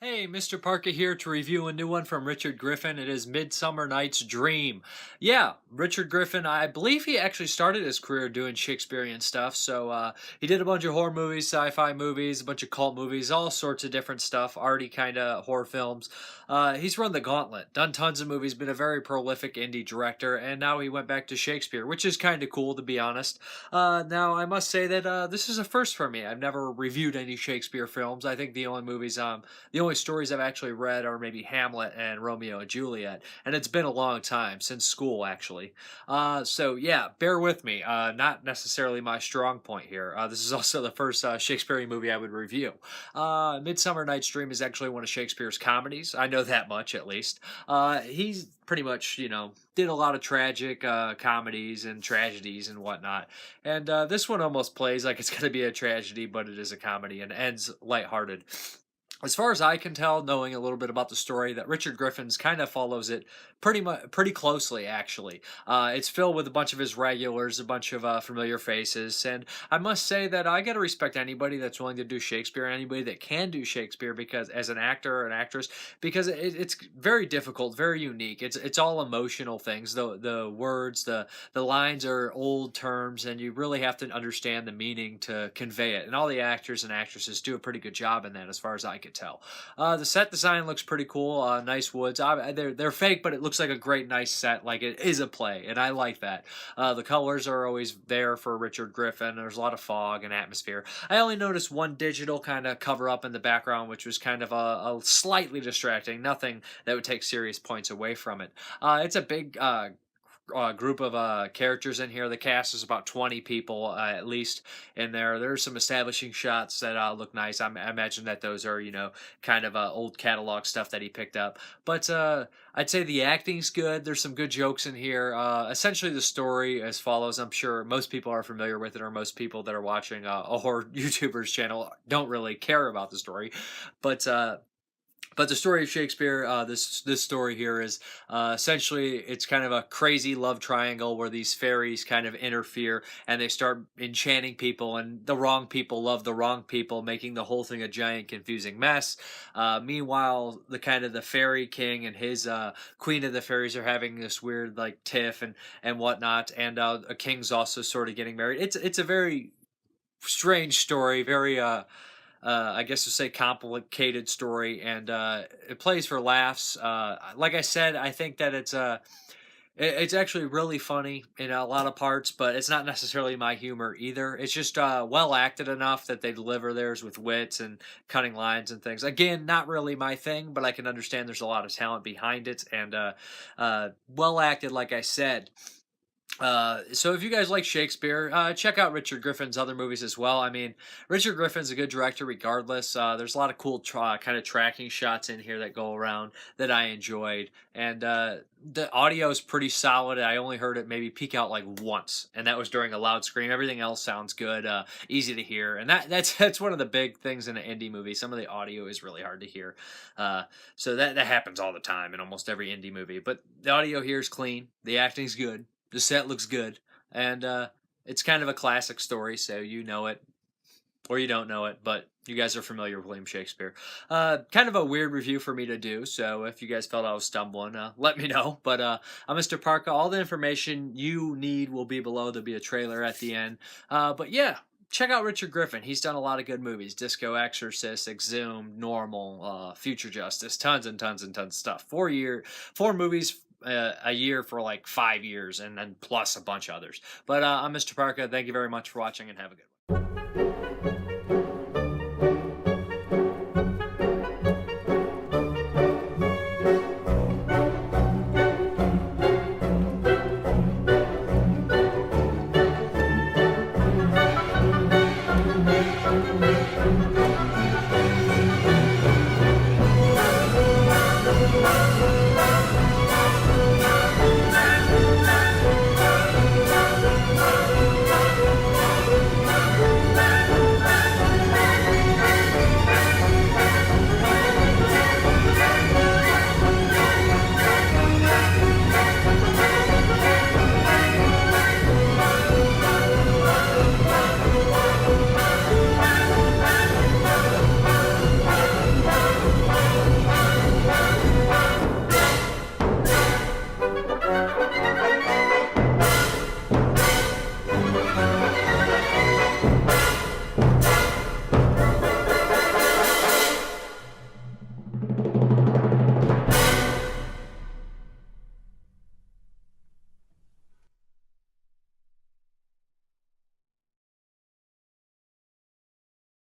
Hey, Mrparka here to review a new one from Richard Griffin. It is Midsummer Night's Dream. Yeah, Richard Griffin, I believe he actually started his career doing Shakespearean stuff. So he did a bunch of horror movies, sci-fi movies, a bunch of cult movies, all sorts of different stuff, arty kind of horror films. He's run the gauntlet, done tons of movies, been a very prolific indie director, and now he went back to Shakespeare, which is kind of cool to be honest. Now, I must say that this is a first for me. I've never reviewed any Shakespeare films. I think the only stories I've actually read are maybe Hamlet and Romeo and Juliet, and it's been a long time since school, actually. So yeah, bear with me. Not necessarily my strong point here. This is also the first Shakespearean movie I would review. Midsummer Night's Dream is actually one of Shakespeare's comedies. I know that much, at least. He's pretty much, did a lot of tragic comedies and tragedies and whatnot. And this one almost plays like it's going to be a tragedy, but it is a comedy and ends lighthearted. As far as I can tell, knowing a little bit about the story, that Richard Griffin's kind of follows it pretty closely, actually. It's filled with a bunch of his regulars, a bunch of familiar faces, and I must say that I gotta respect anybody that's willing to do Shakespeare, anybody that can do Shakespeare, because as an actor or an actress, because it's very difficult, very unique. It's all emotional things. The words, the lines are old terms, and you really have to understand the meaning to convey it. And all the actors and actresses do a pretty good job in that, as far as I could tell. The set design looks pretty cool. Nice woods. They're fake, but it looks like a great, nice set. Like it is a play, and I like that. The colors are always there for Richard Griffin. There's a lot of fog and atmosphere. I only noticed one digital kind of cover up in the background, which was kind of a slightly distracting. Nothing that would take serious points away from it. It's a big group of characters in here. The cast is about 20 people at least in there. There's some establishing shots that look nice. I imagine that those are, kind of old catalog stuff that he picked up. But I'd say the acting's good. There's some good jokes in here. Essentially, the story as follows. I'm sure most people are familiar with it, or most people that are watching a horror YouTuber's channel don't really care about the story. But the story of Shakespeare, this story here is essentially it's kind of a crazy love triangle where these fairies kind of interfere and they start enchanting people, and the wrong people love the wrong people, making the whole thing a giant confusing mess. Meanwhile, the fairy king and his queen of the fairies are having this weird like tiff and whatnot, and a king's also sort of getting married. It's a very strange story, very I guess to say complicated story, and it plays for laughs. Like I said, I think that it's actually really funny in a lot of parts, but it's not necessarily my humor either. It's just well acted enough that they deliver theirs with wits and cutting lines and things. Again, not really my thing, but I can understand there's a lot of talent behind it, and well acted, like I said. So if you guys like Shakespeare, check out Richard Griffin's other movies as well. I mean, Richard Griffin's a good director regardless. There's a lot of cool kind of tracking shots in here that go around that I enjoyed. And the audio is pretty solid. I only heard it maybe peak out like once, and that was during a loud screen. Everything else sounds good, easy to hear. And that's one of the big things in an indie movie. Some of the audio is really hard to hear. So that happens all the time in almost every indie movie. But the audio here is clean. The acting's good. The set looks good, and it's kind of a classic story, so you know it or you don't know it, but you guys are familiar with William Shakespeare. Kind of a weird review for me to do, so if you guys felt I was stumbling, let me know. But I'm Mrparka. All the information you need will be below. There'll be a trailer at the end. But yeah, check out Richard Griffin. He's done a lot of good movies: Disco Exorcist, Exhumed, Normal, Future Justice, tons and tons and tons of stuff. 4 movies a year for like 5 years, and then plus a bunch of others. But I'm Mrparka. Thank you very much for watching, and have a good one.